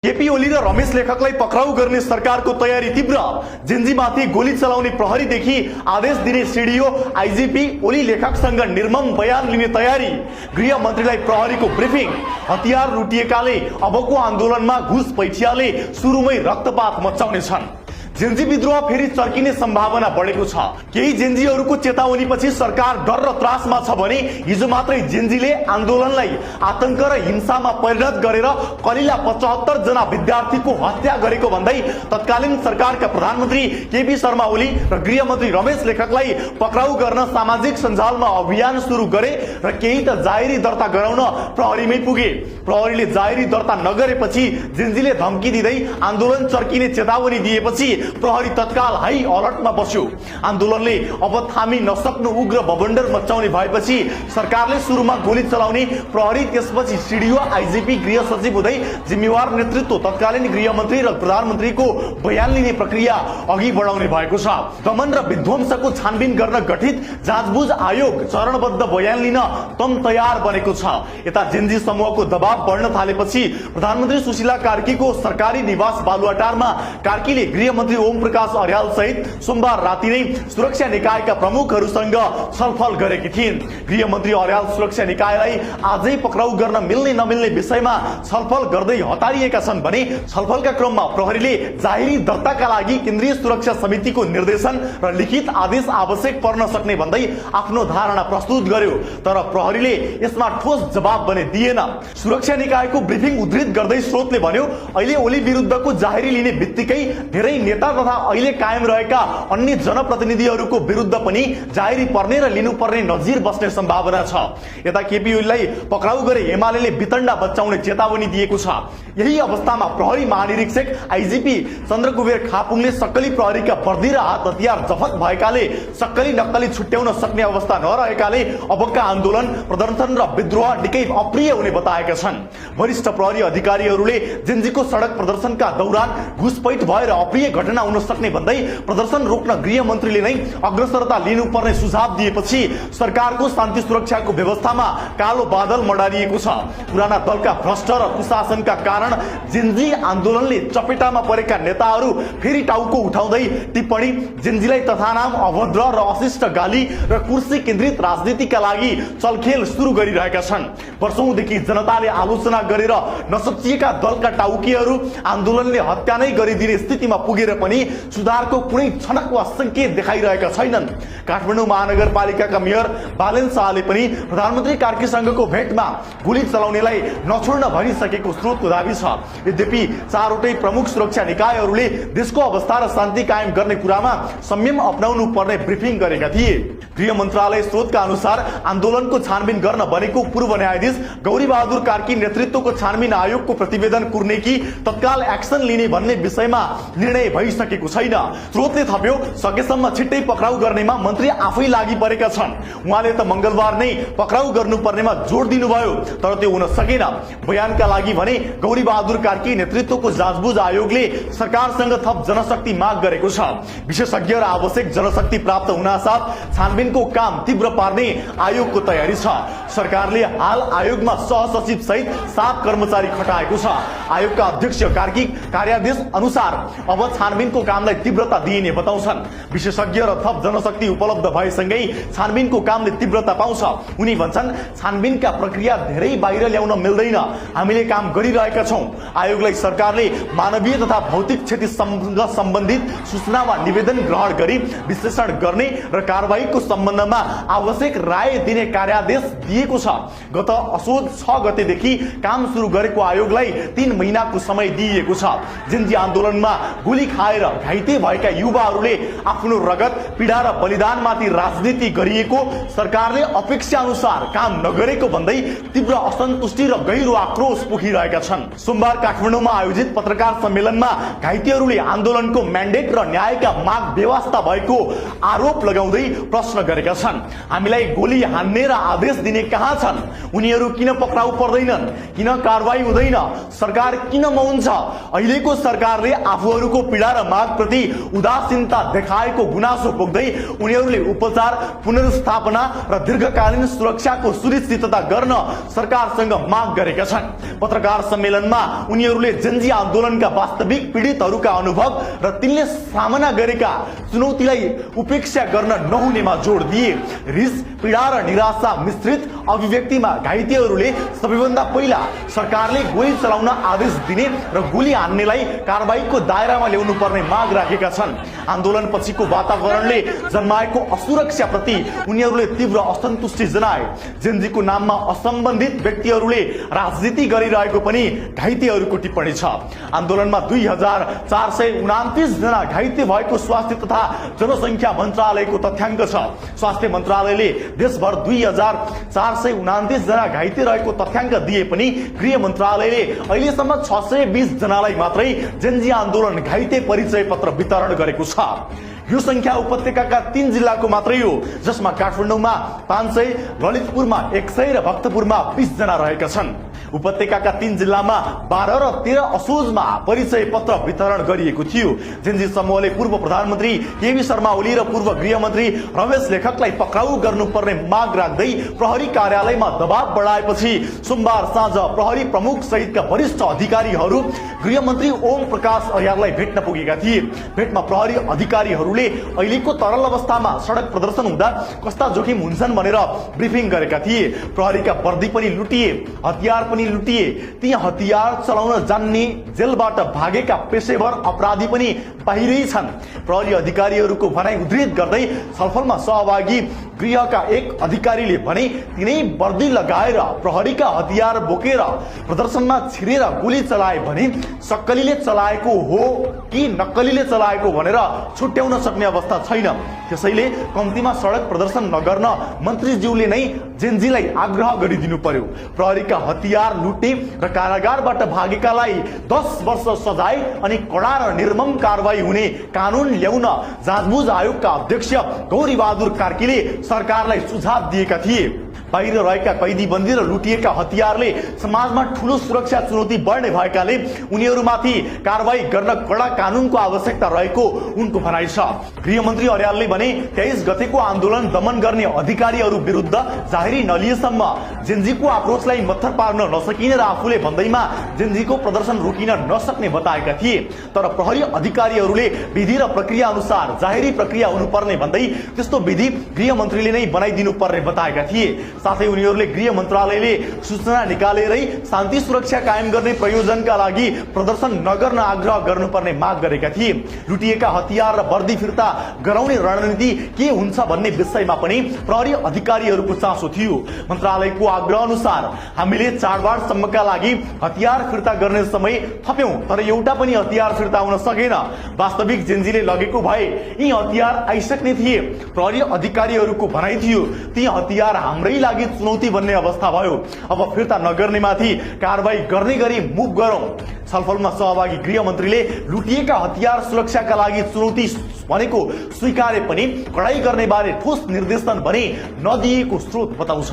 केपी ओली र रमेश लेखकलाई पक्राउ गर्ने सरकारको तयारी तीव्र। जेन्जीमाथि गोली चलाउने प्रहरीदेखि आदेश दिने सिडिओ आइजिपी ओली लेखकसँग निर्मम बयान लिने तयारी। गृह मन्त्रीलाई प्रहरीको ब्रिफिङ। हतियार लुटिएकाले अबको आन्दोलनमा घुस पैठियाले सुरुमै रक्तपात मचाउनेछन्। जेन्जी विद्रोह फेरि चर्किने सम्भावना बढेको छ। केही जेन्जीहरूको चेतावनीपछि सरकार डर र त्रासमा छ भने हिजो मात्रै जेन्जीले आन्दोलनलाई आतंक र हिंसामा परिणत गरेर कलिला 75 जना विद्यार्थीको हत्या गरेको भन्दै तत्कालीन सरकारका प्रधानमन्त्री केपी शर्मा ओली र गृहमन्त्री रमेश लेखकलाई पक्राउ गर्न सामाजिक सञ्जालमा अभियान सुरु गरे र केही त जाहेरी दर्ता गराउन प्रहरीमै पुगे। प्रहरीले जाहेरी दर्ता नगरेपछि जेन्जीले धम्की दिँदै आन्दोलन चर्किने चेतावनी दिएपछि प्रहरी तत्काल हाई अलर्टमा बस्यो। आन्दोलनले अब थामी नसक्नु उग्र बबन्डर मचाउने भएपछि सरकारले सुरुमा गोली चलाउने प्रहरी, त्यसपछि सिडिओ आइजिपी गृह सचिव हुँदै जिम्मेवार नेतृत्व तत्कालीन गृहमन्त्री र प्रधानमन्त्रीको बयान लिने प्रक्रिया अघि बढाउने भएको छ। दमन र विध्वंसको छानबिन गर्न गठित जाँचबुझ आयोग चरणबद्ध बयान लिन तम तयार बनेको छ। यता जेन्जी समूहको दबाव बढ्न थालेपछि प्रधानमन्त्री सुशीला कार्कीको सरकारी निवास बालुवाटारमा कार्कीले गृहमन्त्री ओम प्रकाश अर्याल सहित सोमबार राति नै सुरक्षा निकायका प्रमुखहरूसँग छलफल गरेकी थिइन्। गृहमन्त्री अर्याल सुरक्षा निकायलाई आजै पक्राउ गर्न मिल्ने नमिल्ने विषयमा छलफल गर्दै हतारिएका छन् भने छलफलका क्रममा प्रहरीले जाहेरी दर्ताका लागि केन्द्रीय सुरक्षा समितिको निर्देशन र लिखित आदेश आवश्यक पर्न सक्ने भन्दै आफ्नो धारणा प्रस्तुत गर्यो। तर प्रहरीले यसमा ठोस जवाब भने दिएन। सुरक्षा निकायको ब्रिफिङ उद्धृत गर्दै स्रोतले भन्यो, अहिले ओली विरुद्धको जाहेरी लिने बित्तिकै धेरै नेता तथा अहिले कायम रहेका अन्य जनप्रतिनिधिहरूको विरुद्ध पनि जाहेरी पर्ने र लिनुपर्ने नजिर बस्ने सम्भावना छ। यता केपी ओलीलाई पक्राउ गरे एमालेले वितण्डा बचाउने चेतावनी दिएको छ। यही अवस्थामा प्रहरी महानिरीक्षक आइजिपी चन्द्रकुबेर खापुङले सक्कली प्रहरीका वर्दी र हात हतियार जफत भएकाले सक्कली नक्कली छुट्याउन सक्ने अवस्था नरहेकाले अबका आन्दोलन, प्रदर्शन र विद्रोह निकै अप्रिय हुने बताएका छन्। वरिष्ठ प्रहरी अधिकारीहरूले जेन्जीको सडक प्रदर्शनका दौरान घुसपैठ भएर अप्रिय घटना हुन सक्ने भन्दै प्रदर्शन रोक्न गृहमन्त्रीले नै अग्रसरता लिनुपर्ने सुझाव दिएपछि सरकारको शान्ति सुरक्षाको व्यवस्थामा कालो बादल मडारिएको छ। पुराना दलका भ्रष्ट र कुशासनका कारण जेन्जी आन्दोलनले चपेटामा परेका नेताहरू फेरि टाउको उठाउँदै टिप्पणी, जेन्जीलाई तथानाम अभद्र र अशिष्ट गाली र कुर्सी केन्द्रित राजनीतिका लागि चलखेल सुरु गरिरहेका छन्। वर्षौंदेखि जनताले आलोचना गरेर नसचिएका दलका टाउकीहरू आन्दोलनले हत्या नै गरिदिने स्थितिमा पुगेर पनि सुधारको कुनै छनक वा संकेत देखाइरहेका छैनन्। काठमाडौँ महानगरपालिकाका मेयर बालेन शाहले पनि प्रधानमन्त्री कार्कीसँगको भेटमा गोली चलाउनेलाई नछोड्न भनिसकेको स्रोतको दाबी छ। यद्यपि चारवटै प्रमुख सुरक्षा निकायहरूले देशको अवस्था र शान्ति कायम गर्ने कुरामा संयम अपनाउनु पर्ने ब्रिफिङ गरेका थिए। गृह मन्त्रालय स्रोतका अनुसार आन्दोलनको छानबिन गर्न बनेको पूर्व न्यायाधीश गौरी बहादुर कार्की नेतृत्वको छानबिन आयोगको प्रतिवेदन कुर्ने कि तत्काल एक्सन लिने भन्ने विषयमा निर्णय भइसकेको छैन। स्रोतले थप्यो, सकेसम्म छिट्टै पक्राउ गर्नेमा मन्त्री आफै लागि परेका छन्। उहाँले त मंगलबार नै पक्राउ गर्नुपर्नेमा जोड दिनुभयो, तर त्यो हुन सकेन। बयानका लागि भने गौरी बहादुर कार्की नेतृत्वको जाँचबुझ आयोगले सरकारसँग थप जनशक्ति माग गरेको छ। विशेषज्ञ र आवश्यक जनशक्ति प्राप्त हुनासाथ छानबिनको काम तीव्र पार्ने आयोगको तयारी छ। सरकारले हाल आयोगमा सहसचिव सहित 7 कर्मचारी खटाएको छ। आयोगका अध्यक्ष कार्की कार्यादेश अनुसार अब छानबिनको कामलाई तीव्रता दिइने बताउँछन्। विशेषज्ञ र थप जनशक्ति उपलब्ध भएसँगै छानबिनको कामले तीव्रता पाउँछ। उनी भन्छन्, छानबिनका प्रक्रिया धेरै बाहिर ल्याउन मिल्दैन, हामीले काम गरिरहेका छौं। आयोगलाई सरकारले मानवीय तथा भौतिक क्षतिसँग सम्बन्धित सूचना वा निवेदन ग्रहण गरी विश्लेषण गर्ने र कारबाहीको सम्बन्धमा आवश्यक राय दिने कार्यादेश दिएको छ। गत असोज 6 गतेदेखि काम सुरु गरेको आयोगलाई 3 महिनाको समय दिइएको छ। जेन्जी आन्दोलनमा गोली खाएर घाइते भएका युवाहरूले आफ्नो रगत, पीडा र बलिदानमाथि राजनीति गरिएको सरकारले अपेक्षा अनुसार काम नगरेको भन्दै तीव्र असन्तुष्टि र गहिरो आक्रोश पोखिरहेका छन्। सोमबार काठमाडौँमा आयोजित पत्रकार सम्मेलनमा घाइतेहरूले आन्दोलनको म्यान्डेट र न्यायका माग बेवास्ता भएको आरोप लगाउँदै प्रश्न गरेका छन्। हामीलाई गोली हान्ने र आदेश दिने कहाँ छन्? उनीहरू किन पक्राउ पर्दैनन्? किन कारबाही हुँदैन? सरकार किन मौन छ? अहिलेको सरकारले आफूहरूको पीडा र मागप्रति उदासीनता देखाएको गुनासो पोख्दै उनीहरूले उपचार, पुनर्स्थापना र दीर्घकालीन सुरक्षाको सुनिश्चितता गर्न सरकारसँग माग गरेका छन्। पत्रकार सम्मेलनमा उनीहरूले जेन्जी आन्दोलनका वास्तविक पीडितहरूका अनुभव र तिनले सामना गरेका चुनौतीलाई उपेक्षा गर्न नहुनेमा जोड दिए। रिस, पीडा र निराशा मिश्रित अभिव्यक्तिमा घाइतेहरूले सबैभन्दा पहिला सरकारले गोली चलाउन आदेश दिने र गोली हान्नेलाई कारबाहीको दायरामा ल्याउनु पर्ने माग राखेका छन्। आन्दोलन पछिको वातावरणले जन्माएको असुरक्षाप्रति उनीहरूले तीव्र असन्तुष्टि जनाए। जेन्जीको नाममा असम्बन्धित व्यक्तिहरूले राजनीति गरिरहेको पनि घाइतेहरूको टिप्पणी छ। आन्दोलनमा 2429 जना घाइते भएको स्वास्थ्य तथा जनसङ्ख्या मन्त्रालयको तथ्याङ्क छ। स्वास्थ्य मन्त्रालयले देशभर 2429 जना घाइते रहेको तथ्याङ्क दिए पनि गृह मन्त्रालयले अहिलेसम्म 620 जनालाई मात्रै जेन्जी आन्दोलन घाइते परिचय पत्र वितरण गरेको छ। यो संख्या उपत्यकाका 3 जिल्लाको मात्रै हो, जसमा काठमाडौँमा 500, ललितपुरमा 100 र भक्तपुरमा 20 जना रहेका छन्। उपत्यकाका 3 जिल्लामा 12 र 13 असोजमा परिचय पत्र वितरण गरिएको थियो। जेन्जी समूहले पूर्व प्रधानमन्त्री केपी शर्मा ओली र पूर्व गृहमन्त्री रमेश लेखकलाई पक्राउ गर्नुपर्ने माग राख्दै प्रहरी कार्यालयमा दबाव बढाएपछि सोमबार साँझ प्रहरी प्रमुख सहितका वरिष्ठ अधिकारीहरू गृहमन्त्री ओम प्रकाश अर्याललाई भेट्न पुगेका थिए। भेटमा प्रहरी अधिकारीहरूले अहिलेको तरल अवस्थामा सडक प्रदर्शन हुँदा कस्ता जोखिम हुन्छन् भनेर ब्रिफिङ गरेका थिए। प्रहरीका वर्दी पनि लुटिए, हतियार पनि लुटिए। ती हतियार चलाउन जान्ने जेलबाट भागेका पेशेवर अपराधी पनि बाहिरै छन्। प्रहरी अधिकारीहरूको भनाइ उद्धृत गर्दै छलफलमा सहभागी गृहका एक अधिकारीले भने तिनै वर्दी लगाएर प्रहरीका हतियार बोकेर प्रदर्शनमा छिरेर गोली चलाए भने सक्कलीले चलाएको हो कि नक्कलीले चलाएको भनेर छुट्याउन सक्ने अवस्था छैन। त्यसैले कम्तीमा सडक प्रदर्शन नगर्न मन्त्रीज्यूले नै जेन्जीलाई आग्रह गरिदिनु पर्यो। प्रहरीका हतियार लुट्ने र कारागारबाट भागेकालाई 10 वर्ष सजाय अनि कडा र निर्मम कारवाही हुने कानून ल्याउन जाँचबुझ आयोगका अध्यक्ष गौरी बहादुर कार्कीले सरकारलाई सुझाव दिएका थिए। बाहिर रहेका कैदीबन्दी र लुटिएका हतियारले समाजमा ठूलो सुरक्षा चुनौती बढ्ने भएकाले उनीहरूमाथि कारवाही गर्न कडा कानूनको आवश्यकता रहेको उनको भनाइ छ। गृहमन्त्री अर्यालले भने 23 गतेको आन्दोलन दमन गर्ने अधिकारीहरू विरुद्ध जाहेरी नलिएसम्म जेन्जीको आक्रोशलाई मत्थर पार्न नसकिने र आफूले भन्दैमा जेन्जीको प्रदर्शन रोकिन नसक्ने बताएका थिए। तर प्रहरी अधिकारीहरूले विधि र प्रक्रिया अनुसार जाहेरी प्रक्रिया हुनुपर्ने भन्दै त्यस्तो विधि गृहमन्त्रीले नै बनाइदिनु पर्ने बताएका थिए। साथै उनीहरूले गृह मन्त्रालयले सूचना निकालेरै शान्ति सुरक्षा कायम गर्ने प्रयोजनका लागि प्रदर्शन नगर्न आग्रह गर्नुपर्ने माग गरेका थिए। लुटिएका हतियार र वर्दी फिर्ता गराउने रणनीति के हुन्छ भन्ने विषयमा पनि प्रहरी अधिकारीहरूको चासो थियो। मन्त्रालयको आग्रह अनुसार हामीले चाडबाडसम्मका लागि हतियार फिर्ता गर्ने समय थप्यौं, तर एउटा पनि हतियार फिर्ता हुन सकेन। वास्तविक जेन्जीले लगेको भए यी हतियार आइसक्ने थिए। प्रहरी अधिकारीहरूको भनाइ थियो ती हतियार हाम्रै लागि चुनौती बन्ने अवस्था भयो। अब फिर्ता नगर्नेमाथि कारबाही गर्ने गरी मुभ गरौं। छलफलमा सहभागी गृहमन्त्रीले लुटिएका हतियार सुरक्षाका लागि चुनौती भनेको स्वीकारे पनि कडाई गर्ने बारे ठोस निर्देशन भने नदिएको स्रोत बताउँछ।